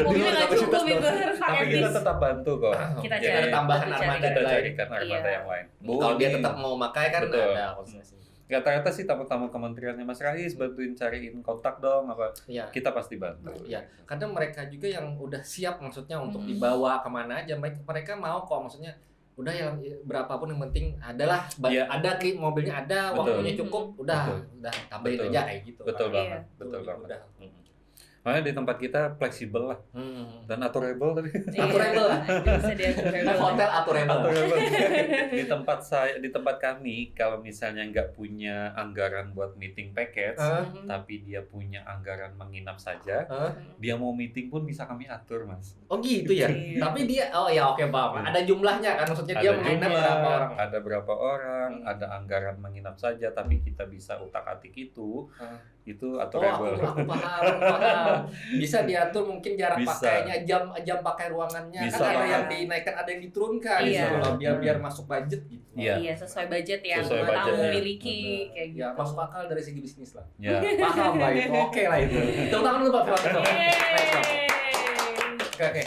Mobilnya nggak kapasitas cukup itu harus Tapi pakai kita bis. tetap bantu kok. Kita Jadi, cari ada tambahan kita armada kita lain. carikan armada Iya. yang lain. Kalau dia ini tetap mau makai kan Betul. ada konsultasi. Rata-rata sih tamu-tamu kementeriannya Mas Rais bantuin cariin kontak dong apa. Iya. Kita pasti bantu. Iya, kadang mereka juga yang udah siap maksudnya untuk Hmm. dibawa kemana aja, mereka mau kok maksudnya udah yang berapapun yang penting adalah Iya. ada mobilnya ada, Betul. waktunya cukup, udah tambahin Betul. aja kayak gitu. Betul Iya. banget, betul Tuh, banget. udah. Makanya di tempat kita fleksibel lah dan aturable tadi. Aturable lah. Bisa diaturable. Hotel aturable. Aturable. di tempat kami kalau misalnya nggak punya anggaran buat meeting package, Mhm. tapi dia punya anggaran menginap saja, Hah? dia mau meeting pun bisa kami atur, Mas. Oh gitu ya. Iya. Tapi dia oke paham. Ada jumlahnya kan maksudnya dia menginap jumlah, berapa orang. ada berapa orang, ada anggaran menginap saja, tapi kita bisa utak-atik itu. Hah. Itu Oh, aturable. aku paham. Bisa diatur mungkin jarak Bisa. pakainya, jam pakai ruangannya. Bisa Kan ada banget. yang dinaikkan, ada yang diturunkan Iya. gitu loh, biar masuk budget gitu. Iya. Iya, sesuai budget yang Sesuai tamu budgetnya. miliki kayak gitu. Ya, masuk akal dari segi bisnis lah. Ya. Paham lah itu. Oke lah itu. Tepuk tangan dulu Pak Firman. Yeay. Oke.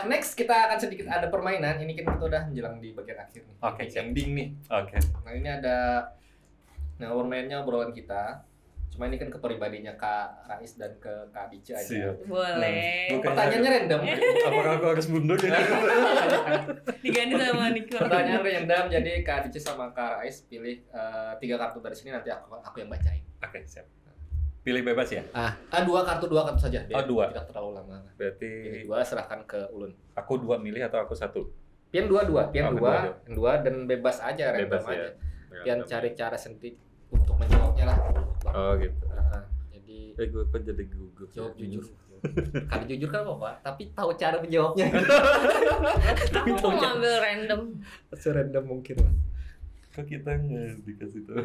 Next kita akan sedikit ada permainan. Ini kan kita udah menjelang di bagian akhir nih. Oke, Di siap. ending nih. Oke. Nah, ini ada permainannya obrolan kita. Cuma ini kan ke pribadinya Kak Rais dan ke Kak Dice aja. Siap. Boleh. Bukan. Pertanyaannya random. Apakah aku harus mundur ya? Diganti sama Niko. Pertanyaan random, jadi Kak Dice sama Kak Rais pilih 3 kartu dari sini, nanti aku yang bacain. Oke, siap. Pilih bebas ya? Dua kartu saja. Oh, 2. Tidak terlalu lama. Berarti Pilih 2, serahkan ke Ulun. aku 2 milih atau aku 1? Pian dua, pian Oh, dua dan bebas aja, random Bebas aja. ya. Pian cari cara sendiri untuk menjawabnya lah. Oh gitu. Jadi Gue kok jadi gugup. Jawab jujur. Kalau jujur kan apa, tapi tahu cara menjawabnya. Aku mau ngambil random. Serandom mungkin lah. Kok kita nggak dikasih tahu?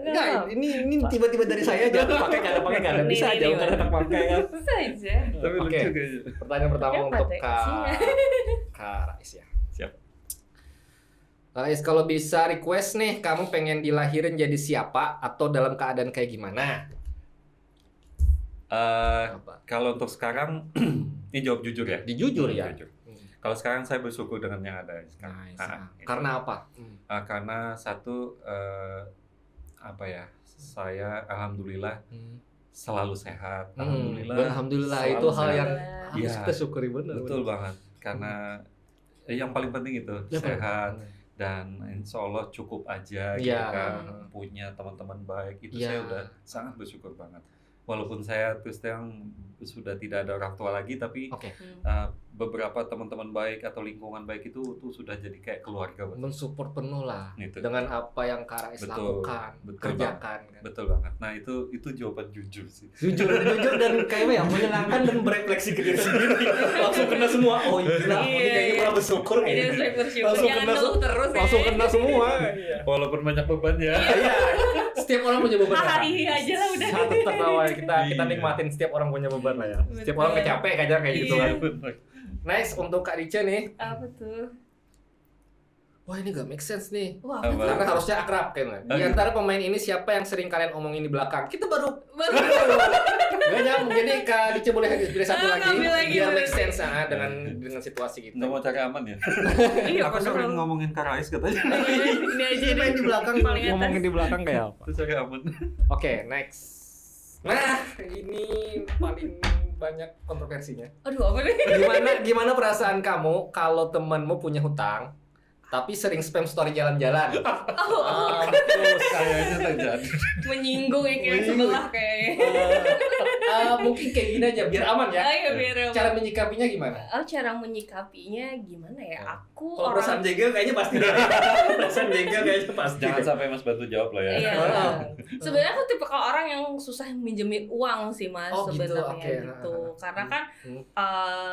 Enggak, ini tiba-tiba dari saya aja. Pakai nggak ada. Bisa aja, bukan anak pakai kan. Bisa aja. Tapi Oke. lucu kayaknya. Pertanyaan pertama Siapa untuk tuh isinya? Kak Rais ya. Siap. Kak Rais, kalau bisa request nih, kamu pengen dilahirin jadi siapa atau dalam keadaan kayak gimana? Apa? Kalau untuk sekarang, ini jawab jujur ya. Jujur ya. Jujur. Kalau sekarang saya bersyukur dengan yang ada sekarang. Gitu. Karena apa? Karena satu apa ya? Saya alhamdulillah selalu sehat. Alhamdulillah selalu itu hal yang sehat. harus Iya, kita syukuri benar. betul banget. Karena yang paling penting itu sehat dan insya Allah cukup aja gitu kan, punya teman-teman baik itu saya udah sangat bersyukur banget. Walaupun saya terus terang sudah tidak ada orang tua lagi, tapi beberapa teman-teman baik atau lingkungan baik itu tuh sudah jadi kayak keluarga. Mensupport penuh lah Gitu. dengan apa yang Kak Rais lakukan, kerjakan. Kan? Betul banget. Nah itu jawaban jujur sih. Jujur dan kayak yang menyenangkan dan berefleksi ke diri sendiri. Langsung kena semua. Oh gila, ini kayaknya pernah bersyukur Ini kayaknya. saya bersyukur. Langsung Jangan kena ngeluh terus ya. Langsung kena semua. Walaupun banyak beban ya. Iya. Setiap orang punya beban. Hari aja lah udah. Satu tertawa kita nikmatin setiap orang punya beban lah ya. Setiap orang capek kayak gitu kan. Next untuk Kak Rica nih. Apa tuh? Wah ini gak make sense nih. Wah, Apa? Karena harusnya akrab kan. Di antara pemain ini siapa yang sering kalian omongin di belakang? Kita baru Gak nyambung. Jadi Kak Rica boleh pilih satu lagi biar make sense dengan situasi gitu. Nggak mau cari aman ya? Iya, Aku sering ngomongin Kak Rais katanya. Ini aja deh. Main di belakang Paling atas. ngomongin di belakang kayak apa? Terus cari aman. Oke, next. Nah, ini paling banyak kontroversinya. Aduh, apa nih? Gimana perasaan kamu kalau temanmu punya hutang tapi sering spam story jalan-jalan? Terus kayaknya terjadi. Menyinggung ya kayak sebelah kayaknya. Mungkin kayak gini aja biar aman ya. Ayo biar aman. Cara menyikapinya gimana? Cara menyikapinya gimana ya? Aku Kalau orang perasaan jengkel kayaknya pasti deh. Perasaan jengkel kayaknya pasti. Jangan sampai Mas bantu jawab lah ya. Iya. Sebenarnya aku tipe kalau orang yang susah minjemin uang sih Mas sebenarnya gitu. Karena kan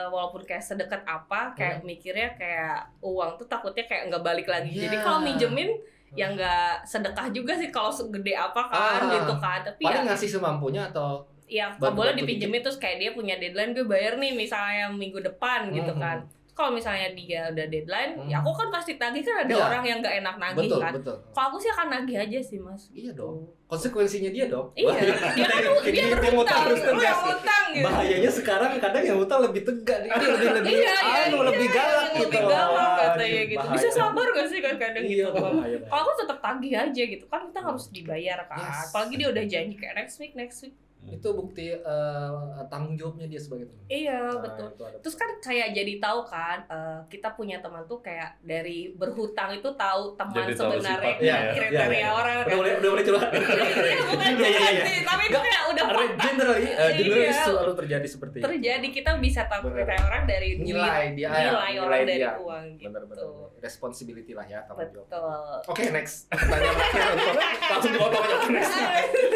walaupun kayak sedekat apa kayak mikirnya kayak uang tuh takutnya kayak nggak balik lagi. Jadi kalau minjemin ya nggak sedekah juga sih kalau segede apa kan gitu kan. Tapi paling ya ngasih semampunya atau ya kalau boleh dipinjemin terus kayak dia punya deadline gue bayar nih misalnya minggu depan gitu kan. Kalau misalnya dia udah deadline, ya aku kan pasti tagih kan ada orang yang nggak enak nagih kan. Kalau aku sih akan nagih aja sih Mas. Iya dong. Konsekuensinya dia dong. Iya. Dia kan dia berhutang, lu yang hutang gitu. Bahayanya sekarang kadang yang hutang lebih tegak, lebih lebih galak gitu. Lebih galak katanya gitu. Bahaya. Bisa sabar gak sih kadang gitu. Bahaya. Kalau aku tetap tagih aja gitu kan kita harus dibayar kan. Apalagi dia udah janji kayak next week. Itu bukti tanggung jawabnya dia sebagai teman. Iya betul. Terus kan kayak jadi tahu kan kita punya teman tuh kayak dari berhutang itu tahu teman Jadi tahu sebenarnya kriteria orang kan. Udah boleh curhat. Bukan curhat sih, tapi itu kayak udah fakta. Generally selalu terjadi seperti itu. Terjadi kita bisa tahu kriteria orang dari nilai orang dari uang gitu. Benar-benar. Responsibility lah ya tanggung jawab. Betul. Oke, next. Pertanyaan terakhir langsung dipotong aja next.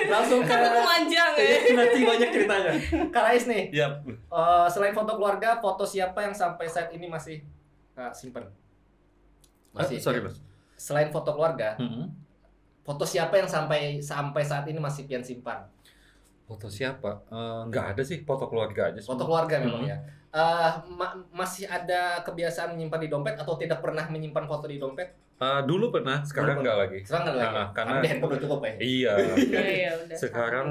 Langsung ke panjang ya. Nanti banyak ceritanya. Kak Rais nih. Yap. Selain foto keluarga, foto siapa yang sampai saat ini masih simpen? Sorry Mas. Selain foto keluarga, foto siapa yang sampai saat ini masih pian simpan? Foto siapa? Nggak ada sih, foto keluarga aja. Foto keluarga memang ya. Masih ada kebiasaan menyimpan di dompet atau tidak pernah menyimpan foto di dompet? Dulu pernah, sekarang nggak lagi. Sekarang nggak lagi. Karena di handphone udah cukup ya. Iya. Iya udah. Sekarang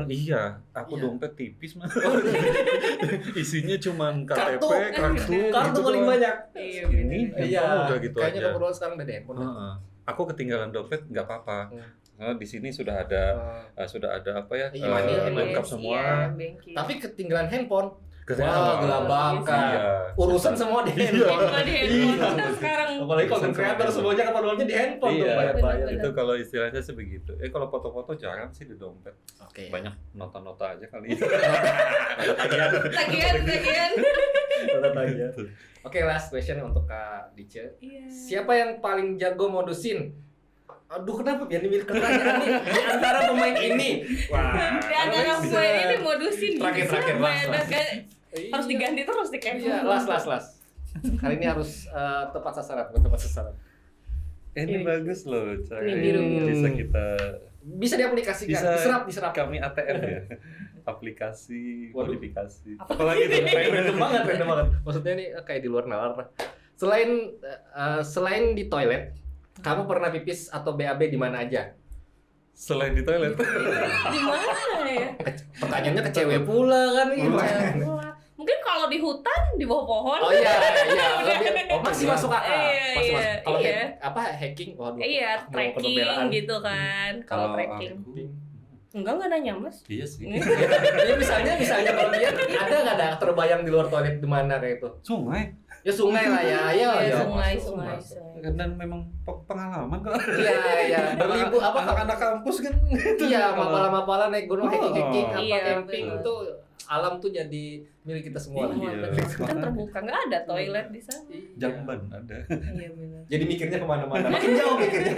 aku dompet tipis mah. Isinya cuma KTP, kartu Kartu paling banyak. Iya. Iya. Udah gitu kayaknya aja. keperluan sekarang udah di handphone. Aku ketinggalan dompet nggak apa-apa. Di sini sudah ada apa ya? Lengkap semua. Tapi ketinggalan handphone. Wah, gelabakan. Urusan semua di handphone. Sekarang apalagi konten creator semuanya keperluannya di handphone tuh bayar-bayar. Itu kalau istilahnya sih begitu. Kalau foto-foto jarang sih di dompet. Oke. Banyak nota-nota aja kali. Tagihan. Oke, last question untuk Kak Dice. Iya. Siapa yang paling jago modusin? Aduh, kenapa biar dimilih kerajaan nih di antara pemain ini? Wah. Di antara pemain ini modusin Terakhir, last. Harus diganti terus di kayak. Iya, las. Kali ini harus tepat sasaran, bukan tepat sasaran. Ini bagus loh, cara Ini biru. bisa kita Bisa diaplikasikan, diserap. Kami ATM ya. Aplikasi, Waduh. modifikasi. Apalagi itu random banget. Maksudnya nih kayak di luar nalar. Selain di toilet, kamu pernah pipis atau BAB di mana aja? Selain di toilet. Di mana ya? Pertanyaannya ke cewek pula kan gitu. Mungkin kalau di hutan, di bawah pohon. Oh iya, masih masuk akal. Masih Iya, masuk. Kalau iya. hacking, waduh. Iya, mau trekking pembelaan. gitu kan. Kalau trekking. Enggak nanya, Mas. Iya sih. Ya misalnya kalau dia ada terbayang di luar toilet di mana kayak itu? Sungai. Ya sungai lah ya. Iya, sungai. Dan memang pengalaman kok. Iya. Berlibu apa Anak-anak kampus kan. Iya, mapala-mapala naik gunung hiking, Iya, camping betul. tuh alam tuh jadi milik kita semua. Iya. Kan terbuka, nggak ada toilet di sana. Jamban ada. Iya benar. Jadi mikirnya kemana-mana. Makin jauh mikirnya.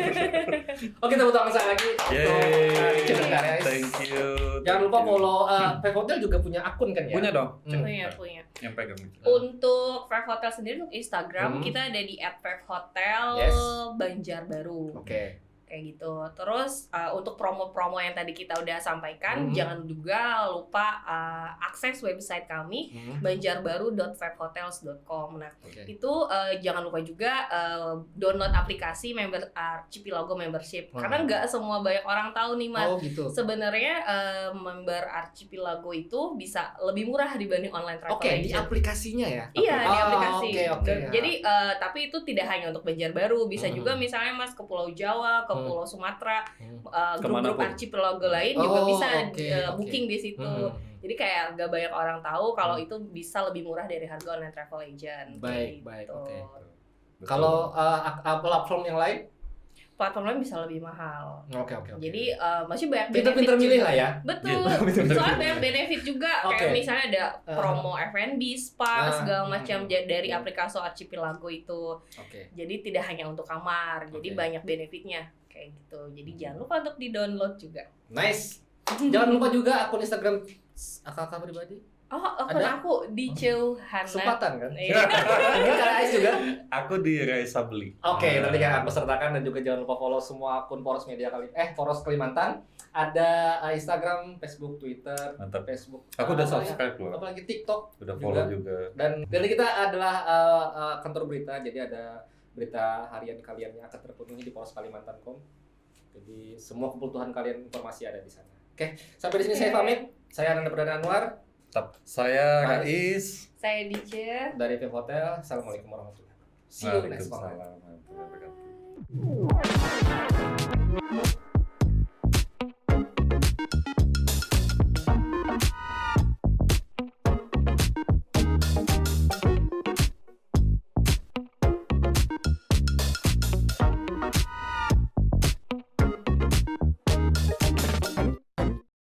Oke, tepuk tangan saya lagi. Yeay. Untuk guys. Thank you. Jangan lupa follow Five Hotel juga punya akun kan ya? Punya dong. Punya. Yang pegang. Untuk Five Hotel sendiri untuk Instagram Hmm. kita ada di @fivehotel Yes. Banjarbaru. Oke. Kayak gitu. Terus untuk promo-promo yang tadi kita udah sampaikan, Hmm. jangan juga lupa akses website kami banjarbaru.fivehotels.com. Nah, Oke. itu jangan lupa juga download aplikasi Archipelago Membership. Karena nggak semua banyak orang tahu nih, Mas. Oh gitu. Sebenarnya member Archipelago itu bisa lebih murah dibanding online travel Oke, di agent. aplikasinya ya? Iya, di Oh, aplikasi. oke. Jadi tapi itu tidak hanya untuk Banjarbaru, bisa juga misalnya Mas ke Pulau Jawa, ke Pulau Sumatera, grup-grup Kemanapun. Archipelago lain juga bisa booking di situ. Jadi kayak gak banyak orang tahu kalau itu bisa lebih murah dari harga online travel agent. Baik, gitu. oke. Kalau platform yang lain? Platform lain bisa lebih mahal. Oke. Jadi masih banyak Pinter-pinter benefit milih juga. lah ya. Betul. Iya. Soalnya banyak benefit juga. Kayak Oke. misalnya ada promo F&B, spa, segala macam dari Hmm. aplikasi Archipelago itu. Oke. Jadi tidak hanya untuk kamar, jadi Oke. banyak benefitnya kayak gitu. Jadi jangan lupa untuk di-download juga. Nice. Jangan lupa juga akun Instagram kakak pribadi. Oh, akun Ada? aku di Ceuhana. Kesempatan kan? Iya. Ini Kak Ais juga. Aku di Raisa Beli. Oke, nanti kan aku sertakan dan juga jangan lupa follow semua akun Poros Media Poros Kalimantan. Ada Instagram, Facebook, Twitter, Mantap. Facebook. Aku udah apa subscribe loh. Apalagi TikTok. Udah follow juga. Dan dari kita adalah kantor berita, jadi ada berita harian kalian yang akan terpenuhi di Poros Kalimantan.com. Jadi semua kebutuhan kalian informasi ada di sana. Oke, sampai di sini saya pamit. Saya Ananda Perdana Anwar Saya Rais. Saya Dice. dari Five Hotel. Assalamualaikum warahmatullahi wabarakatuh. See you next time. Waalaikumsalam warahmatullahi wabarakatuh.